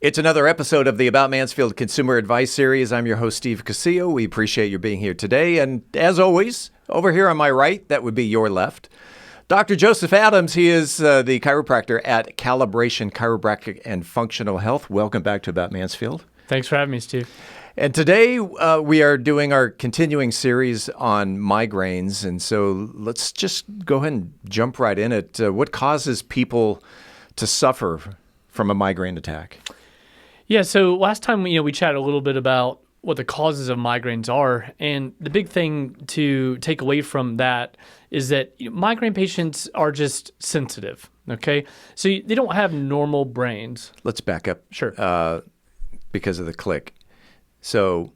It's another episode of the About Mansfield Consumer Advice Series. I'm your host, Steve Cosio. We appreciate you being here today. And as always, over here on my right, that would be your left, Dr. Joseph Adams. He is the chiropractor at Calibration Chiropractic and Functional Health. Welcome back to About Mansfield. Thanks for having me, Steve. And today we are doing our continuing series on migraines. And so let's just go ahead and jump right in it. What causes people to suffer from a migraine attack? Yeah, so last time we chatted a little bit about what the causes of migraines are, and the big thing to take away from that is that migraine patients are just sensitive, okay? So they don't have normal brains. Let's back up. Sure. Because of the click. So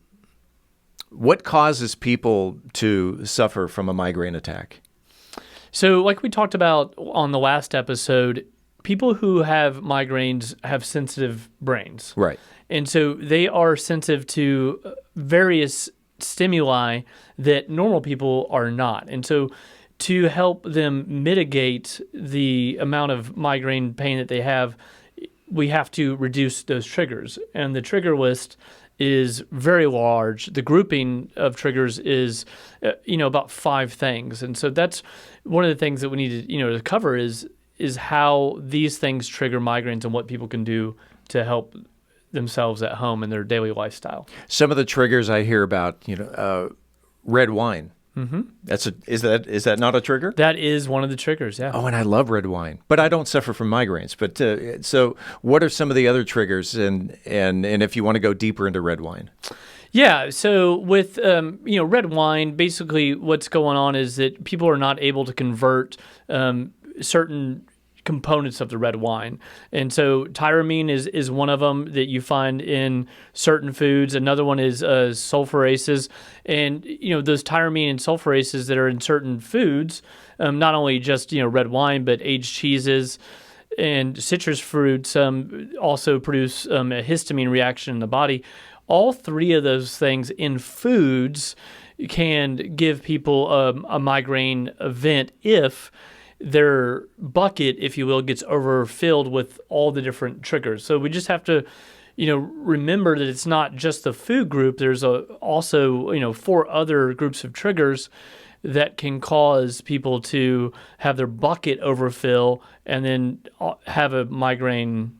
what causes people to suffer from a migraine attack? So like we talked about on the last episode, people who have migraines have sensitive brains. Right. And so they are sensitive to various stimuli that normal people are not. And so to help them mitigate the amount of migraine pain that they have, we have to reduce those triggers. And the trigger list is very large. The grouping of triggers is, about 5 things. And so that's one of the things that we need to cover is how these things trigger migraines and what people can do to help themselves at home in their daily lifestyle. Some of the triggers I hear about, red wine. Mm-hmm. Is that not a trigger? That is one of the triggers, yeah. Oh, and I love red wine, but I don't suffer from migraines. But so what are some of the other triggers, and if you want to go deeper into red wine? Yeah, so with red wine, basically what's going on is that people are not able to convert certain components of the red wine. And so tyramine is one of them that you find in certain foods. Another one is sulfurases. And, those tyramine and sulfurases that are in certain foods, not only just, red wine, but aged cheeses and citrus fruits also produce a histamine reaction in the body. All 3 of those things in foods can give people a migraine event if their bucket, if you will, gets overfilled with all the different triggers. So we just have to, remember that it's not just the food group. There's also 4 other groups of triggers that can cause people to have their bucket overfill and then have a migraine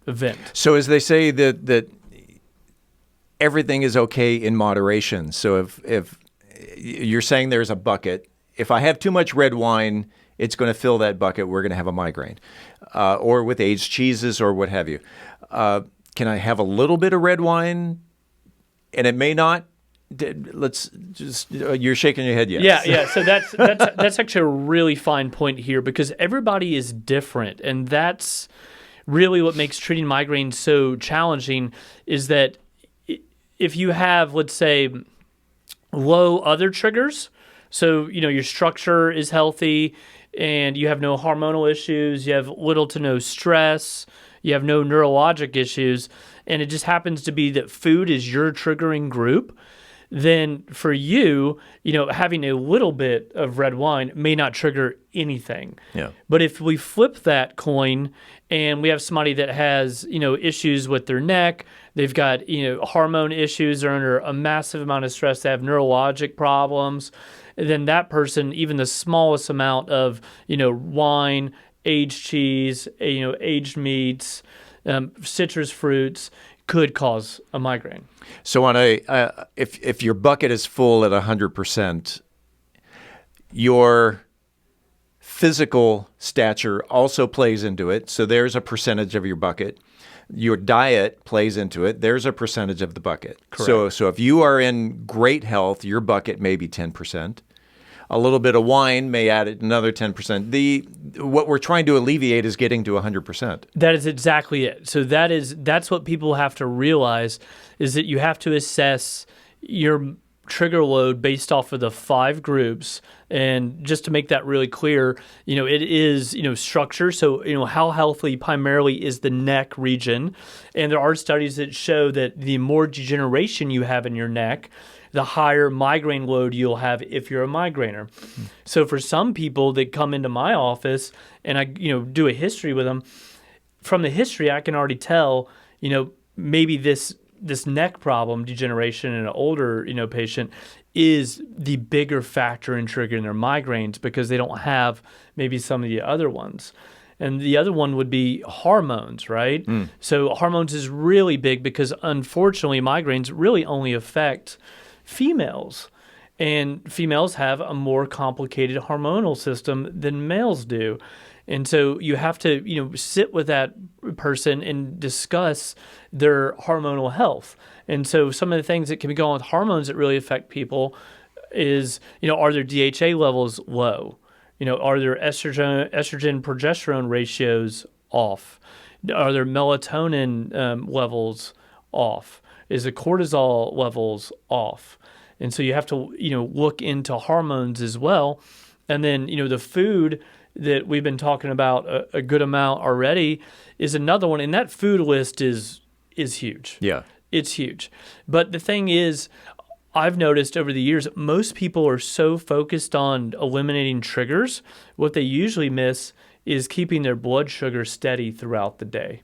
event. So as they say that everything is okay in moderation. So if you're saying there's a bucket, if I have too much red wine, it's going to fill that bucket. We're going to have a migraine, or with aged cheeses or what have you. Can I have a little bit of red wine, and it may not? Let's just. You're shaking your head. Yes. Yeah. So that's actually a really fine point here because everybody is different, and that's really what makes treating migraines so challenging. Is that if you have, let's say, low other triggers, so your structure is healthy. And you have no hormonal issues, you have little to no stress, you have no neurologic issues, and it just happens to be that food is your triggering group, then for you, having a little bit of red wine may not trigger anything. Yeah. But if we flip that coin and we have somebody that has, issues with their neck, they've got, hormone issues, they're under a massive amount of stress, they have neurologic problems, then that person, even the smallest amount of, wine, aged cheese, aged meats, citrus fruits could cause a migraine. So on if your bucket is full at 100%, your physical stature also plays into it. So there's a percentage of your bucket. Your diet plays into it. There's a percentage of the bucket. Correct. So if you are in great health, your bucket may be 10%. A little bit of wine may add another 10%. What we're trying to alleviate is getting to 100%. That is exactly it. So that's what people have to realize is that you have to assess your trigger load based off of the 5 groups. And just to make that really clear, it is, structure. So, how healthy primarily is the neck region. And there are studies that show that the more degeneration you have in your neck, the higher migraine load you'll have if you're a migrainer. So for some people that come into my office and I, do a history with them, from the history I can already tell maybe this neck problem, degeneration in an older, patient is the bigger factor in triggering their migraines because they don't have maybe some of the other ones. And the other one would be hormones, right? So hormones is really big because unfortunately migraines really only affect females. And females have a more complicated hormonal system than males do. And so you have to, sit with that person and discuss their hormonal health. And so some of the things that can be going on with hormones that really affect people is, are their DHA levels low? Are their estrogen progesterone ratios off? Are their melatonin levels off? Is the cortisol levels off? And so you have to, look into hormones as well. And then, the food that we've been talking about a good amount already is another one. And that food list is huge. Yeah. It's huge. But the thing is, I've noticed over the years, most people are so focused on eliminating triggers. What they usually miss is keeping their blood sugar steady throughout the day.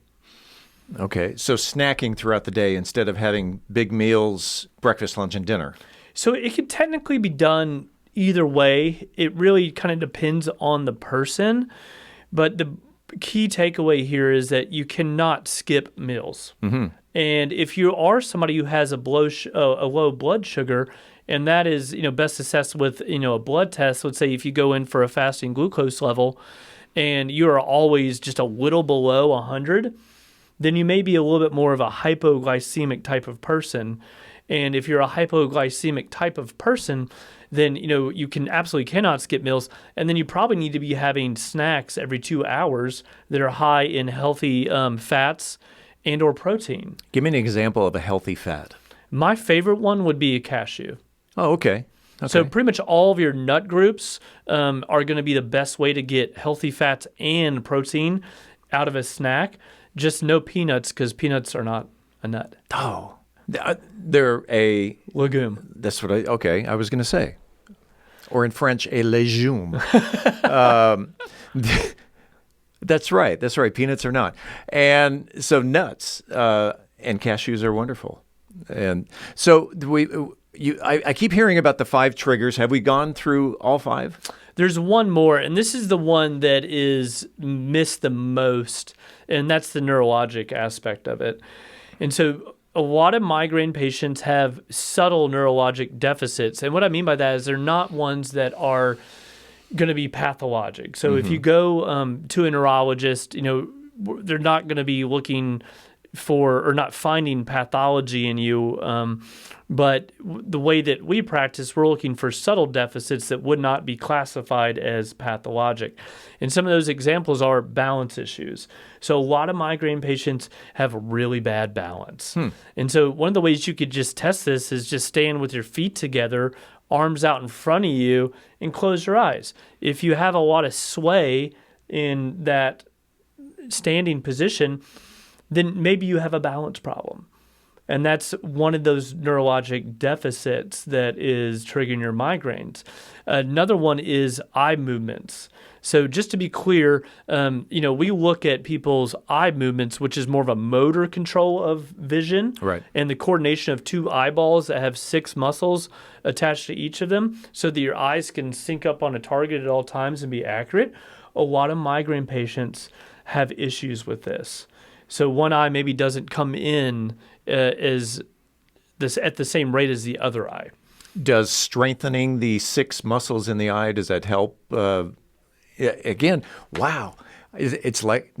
Okay. So snacking throughout the day instead of having big meals, breakfast, lunch, and dinner. So it could technically be done either way. It really kind of depends on the person. But the key takeaway here is that you cannot skip meals. Mm-hmm. And if you are somebody who has a low blood sugar, and that is best assessed with a blood test, let's say if you go in for a fasting glucose level and you are always just a little below 100, then you may be a little bit more of a hypoglycemic type of person. And if you're a hypoglycemic type of person, then you absolutely cannot skip meals, and then you probably need to be having snacks every 2 hours that are high in healthy fats and or protein. Give me an example of a healthy fat. My favorite one would be a cashew. Oh, okay. So pretty much all of your nut groups are going to be the best way to get healthy fats and protein out of a snack. Just no peanuts, because peanuts are not a nut. Oh. They're a legume. That's what I was going to say. Or in French, a légume. That's right. Peanuts are not. And so nuts and cashews are wonderful. And so I keep hearing about the 5 triggers. Have we gone through all 5? There's one more, and this is the one that is missed the most, and that's the neurologic aspect of it. And so a lot of migraine patients have subtle neurologic deficits. And what I mean by that is they're not ones that are going to be pathologic. So if you go to a neurologist, they're not going to be looking for or not finding pathology in you. But the way that we practice, we're looking for subtle deficits that would not be classified as pathologic. And some of those examples are balance issues. So a lot of migraine patients have really bad balance. And so one of the ways you could just test this is just stand with your feet together, arms out in front of you, and close your eyes. If you have a lot of sway in that standing position, then maybe you have a balance problem. And that's one of those neurologic deficits that is triggering your migraines. Another one is eye movements. So just to be clear, we look at people's eye movements, which is more of a motor control of vision, right, and the coordination of 2 eyeballs that have 6 muscles attached to each of them so that your eyes can sync up on a target at all times and be accurate. A lot of migraine patients have issues with this. So one eye maybe doesn't come in at the same rate as the other eye. Does strengthening the 6 muscles in the eye, does that help? Again, wow. It's like,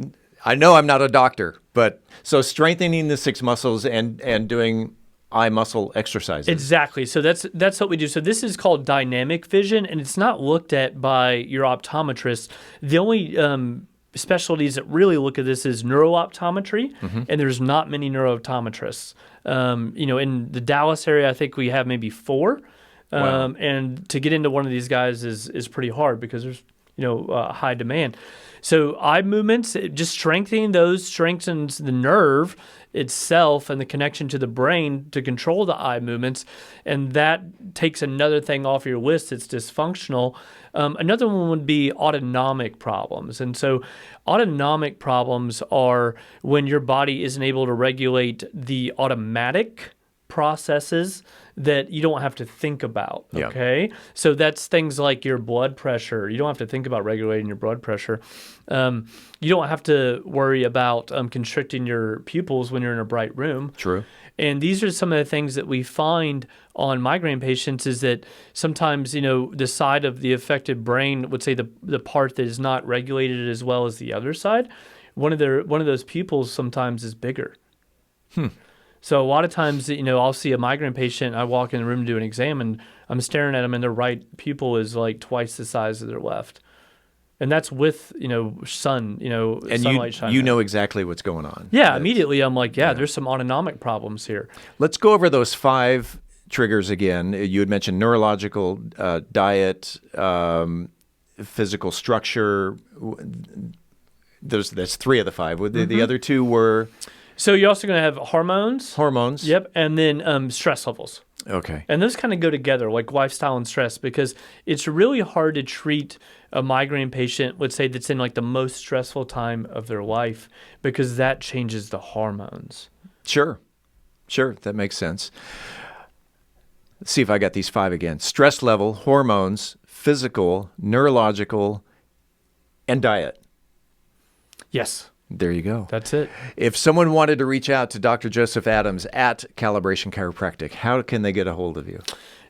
I know I'm not a doctor, but so strengthening the 6 muscles and doing eye muscle exercises. Exactly. So that's what we do. So this is called dynamic vision, and it's not looked at by your optometrist. The only specialties that really look at this is neurooptometry, and there's not many neurooptometrists. In the Dallas area, I think we have maybe 4, and to get into one of these guys is pretty hard because there's high demand. So eye movements, just strengthening those strengthens the nerve itself and the connection to the brain to control the eye movements, and that takes another thing off your list that's dysfunctional. Another one would be autonomic problems. And so autonomic problems are when your body isn't able to regulate the automatic processes that you don't have to think about, okay? So that's things like your blood pressure. You don't have to think about regulating your blood pressure. You don't have to worry about constricting your pupils when you're in a bright room. True. And these are some of the things that we find on migraine patients is that sometimes, the side of the affected brain, would say the part that is not regulated as well as the other side, one of those pupils sometimes is bigger. So a lot of times, I'll see a migraine patient, I walk in the room to do an exam, and I'm staring at them, and their right pupil is like twice the size of their left. And that's with, sun, And sunlight shining. you know exactly what's going on. Yeah, immediately I'm like, there's some autonomic problems here. Let's go over those 5 triggers again. You had mentioned neurological, diet, physical structure. That's 3 of the 5. The other 2 were? So you're also going to have hormones. Hormones. Yep. And then stress levels. Okay. And those kind of go together, like lifestyle and stress, because it's really hard to treat a migraine patient, let's say, that's in like the most stressful time of their life, because that changes the hormones. Sure. That makes sense. Let's see if I got these 5 again. Stress level, hormones, physical, neurological, and diet. Yes. There you go. That's it. If someone wanted to reach out to Dr. Joseph Adams at Calibration Chiropractic, how can they get a hold of you?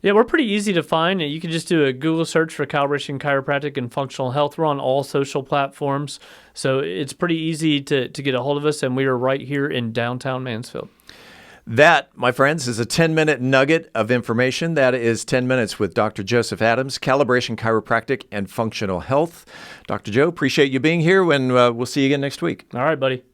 Yeah, we're pretty easy to find. You can just do a Google search for Calibration Chiropractic and Functional Health. We're on all social platforms, so it's pretty easy to get a hold of us, and we are right here in downtown Mansfield. That, my friends, is a 10-minute nugget of information. That is 10 minutes with Dr. Joseph Adams, Calibration Chiropractic and Functional Health. Dr. Joe, appreciate you being here, and we'll see you again next week. All right, buddy.